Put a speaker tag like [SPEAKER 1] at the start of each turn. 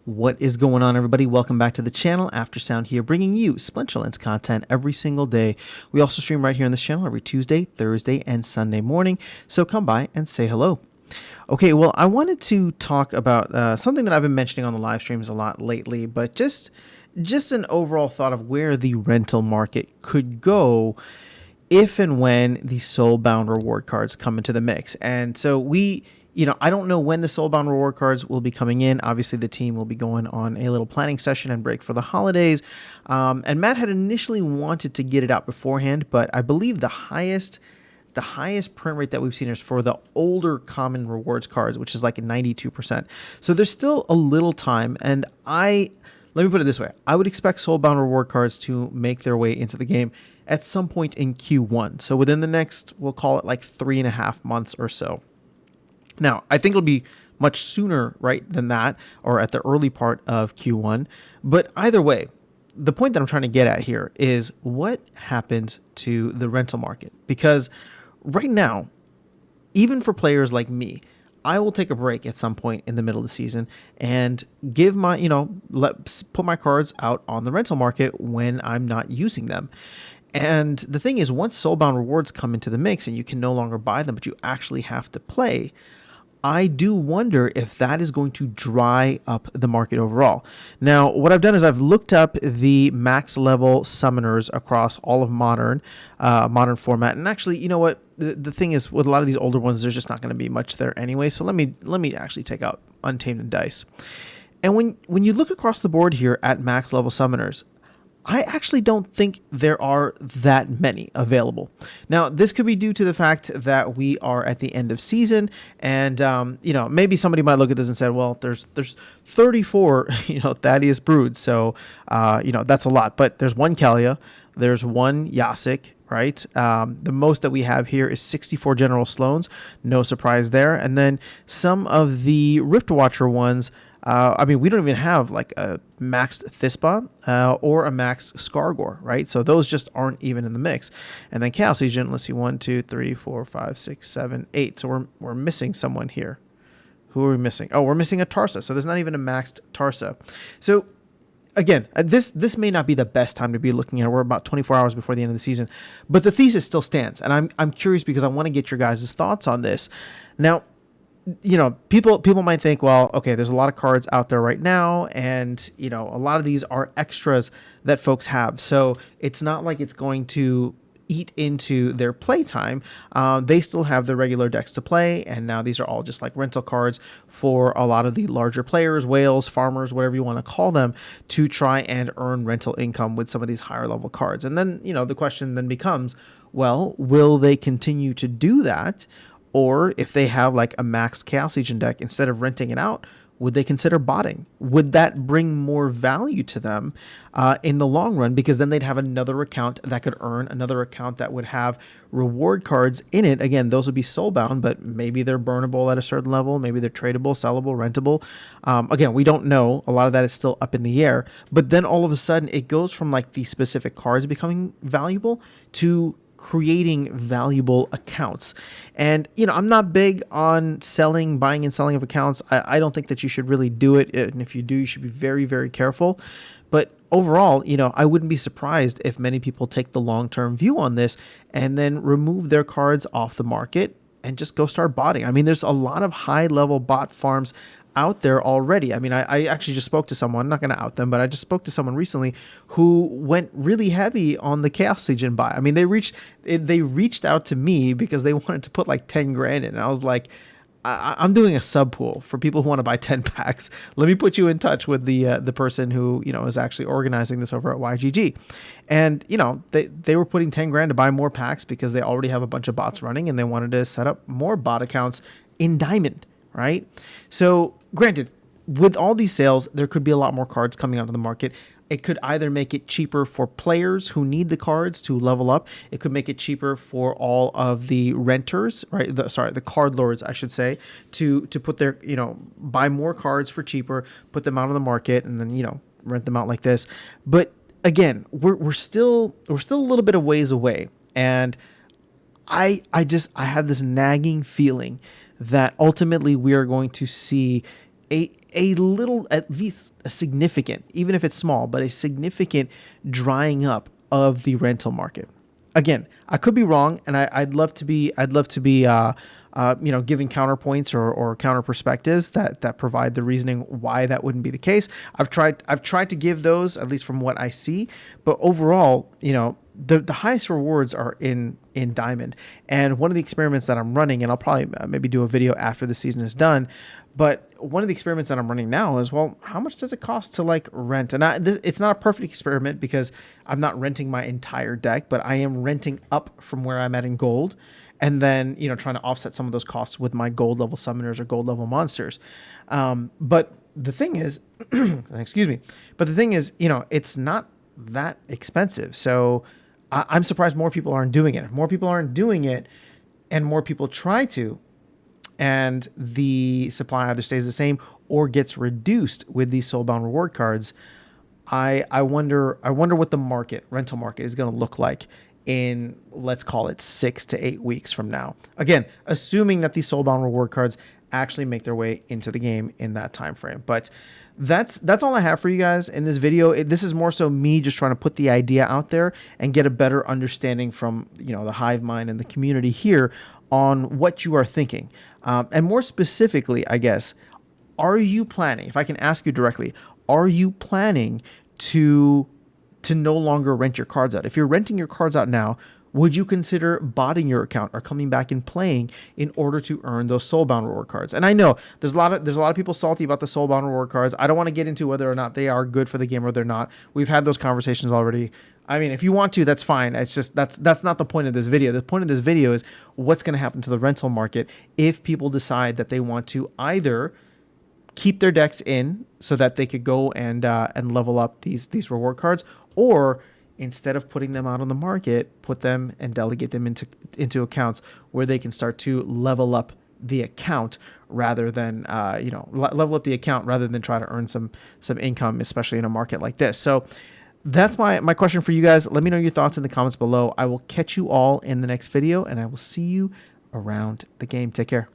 [SPEAKER 1] What is going on, everybody? Welcome back to the channel. After Sound here, bringing you Splinter Lens content every single day. We also stream right here on this channel every Tuesday, Thursday, and Sunday morning. So come by and say hello. Okay, well, I wanted to talk about something that I've been mentioning on the live streams a lot lately, but just an overall thought of where the rental market could go if and when the Soulbound reward cards come into the mix. And so I don't know when the Soulbound reward cards will be coming in. Obviously, the team will be going on a little planning session and break for the holidays. And Matt had initially wanted to get it out beforehand, but I believe the highest print rate that we've seen is for the older common rewards cards, which is like 92%. So there's still a little time, and let me put it this way. I would expect Soulbound reward cards to make their way into the game at some point in Q1. So within the next, we'll call it like 3.5 months or so. Now, I think it'll be much sooner, right, than that, or at the early part of Q1. But either way, the point that I'm trying to get at here is what happens to the rental market? Because right now, even for players like me, I will take a break at some point in the middle of the season and give my, put my cards out on the rental market when I'm not using them. And the thing is, once Soulbound rewards come into the mix and you can no longer buy them, but you actually have to play, I do wonder if that is going to dry up the market overall. Now, what I've done is I've looked up the max level summoners across all of modern format. And actually, you know what? The thing is, with a lot of these older ones, there's just not going to be much there anyway. So let me actually take out Untamed and Dice. And when you look across the board here at max level summoners, I actually don't think there are that many available. Now, this could be due to the fact that we are at the end of season, and maybe somebody might look at this and say, well, there's 34 Thaddeus Broods, so that's a lot. But there's one Kalia, there's one Yasik, right? The most that we have here is 64 General Sloans, no surprise there. And then some of the Rift Watcher ones. We don't even have like a maxed Thispa or a maxed Skargor, right? So those just aren't even in the mix. And then Chaos Agent, let's see, 1, 2, 3, 4, 5, 6, 7, 8. So we're missing someone here. Who are we missing? Oh, we're missing a Tarsa. So there's not even a maxed Tarsa. So again, this may not be the best time to be looking at it. We're about 24 hours before the end of the season, but the thesis still stands. And I'm curious because I want to get your guys' thoughts on this. Now, people might think, well, okay, there's a lot of cards out there right now, and a lot of these are extras that folks have, so it's not like it's going to eat into their playtime. They still have their regular decks to play, and now these are all just like rental cards for a lot of the larger players, whales, farmers, whatever you want to call them, to try and earn rental income with some of these higher level cards. And then the question then becomes, well, will they continue to do that? Or if they have like a max Chaos Agent deck, instead of renting it out, would they consider botting? Would that bring more value to them in the long run? Because then they'd have another account that could earn, another account that would have reward cards in it. Again, those would be soulbound, but maybe they're burnable at a certain level. Maybe they're tradable, sellable, rentable. Again, we don't know. A lot of that is still up in the air. But then all of a sudden, it goes from like the specific cards becoming valuable to creating valuable accounts. And I'm not big on buying and selling of accounts. I don't think that you should really do it, and if you do, you should be very, very careful. But overall, I wouldn't be surprised if many people take the long-term view on this and then remove their cards off the market and just go start botting. There's a lot of high-level bot farms out there already. I actually just spoke to someone, I'm not going to out them, but I just spoke to someone recently who went really heavy on the Chaos Agent buy. They reached out to me because they wanted to put like 10 grand in. And I was like, I'm doing a sub pool for people who want to buy 10 packs. Let me put you in touch with the person who, is actually organizing this over at YGG. And, they were putting 10 grand to buy more packs because they already have a bunch of bots running and they wanted to set up more bot accounts in Diamond. Right? So granted, with all these sales, there could be a lot more cards coming onto the market. It could either make it cheaper for players who need the cards to level up. It could make it cheaper for all of the renters, right? The card lords, I should say, to put their, buy more cards for cheaper, put them out on the market, and then, rent them out like this. But again, we're still a little bit of ways away. And I have this nagging feeling that ultimately we are going to see a little, at least a significant, even if it's small, but a significant drying up of the rental market. Again, I could be wrong, and I'd love to be giving counterpoints or counter perspectives that provide the reasoning why that wouldn't be the case. I've tried to give those, at least from what I see, but overall, the highest rewards are in Diamond. And one of the experiments that I'm running, and I'll probably maybe do a video after the season is done, but one of the experiments that I'm running now is, well, how much does it cost to like rent? And it's not a perfect experiment because I'm not renting my entire deck, but I am renting up from where I'm at in gold, and then trying to offset some of those costs with my gold level summoners or gold level monsters. But the thing is, excuse me, but the thing is, it's not that expensive. So I'm surprised more people aren't doing it. If more people aren't doing it, and more people try to, and the supply either stays the same or gets reduced with these Soulbound reward cards, I wonder what the rental market is going to look like in, let's call it 6 to 8 weeks from now. Again, assuming that these Soulbound reward cards actually make their way into the game in that time frame. But that's all I have for you guys in this video. This is more so me just trying to put the idea out there and get a better understanding from the hive mind and the community here on what you are thinking. And more specifically, I guess, are you planning, if I can ask you directly, are you planning to no longer rent your cards out? If you're renting your cards out now, would you consider botting your account or coming back and playing in order to earn those Soulbound reward cards? And I know there's a lot of people salty about the Soulbound reward cards. I don't want to get into whether or not they are good for the game or they're not. We've had those conversations already. I mean, if you want to, that's fine. It's just that's not the point of this video. The point of this video is what's going to happen to the rental market if people decide that they want to either keep their decks in so that they could go and level up these reward cards, or instead of putting them out on the market, put them and delegate them into accounts where they can start to level up the account rather than level up the account rather than try to earn some income, especially in a market like this. So that's my question for you guys. Let me know your thoughts in the comments below. I will catch you all in the next video, and I will see you around the game. Take care.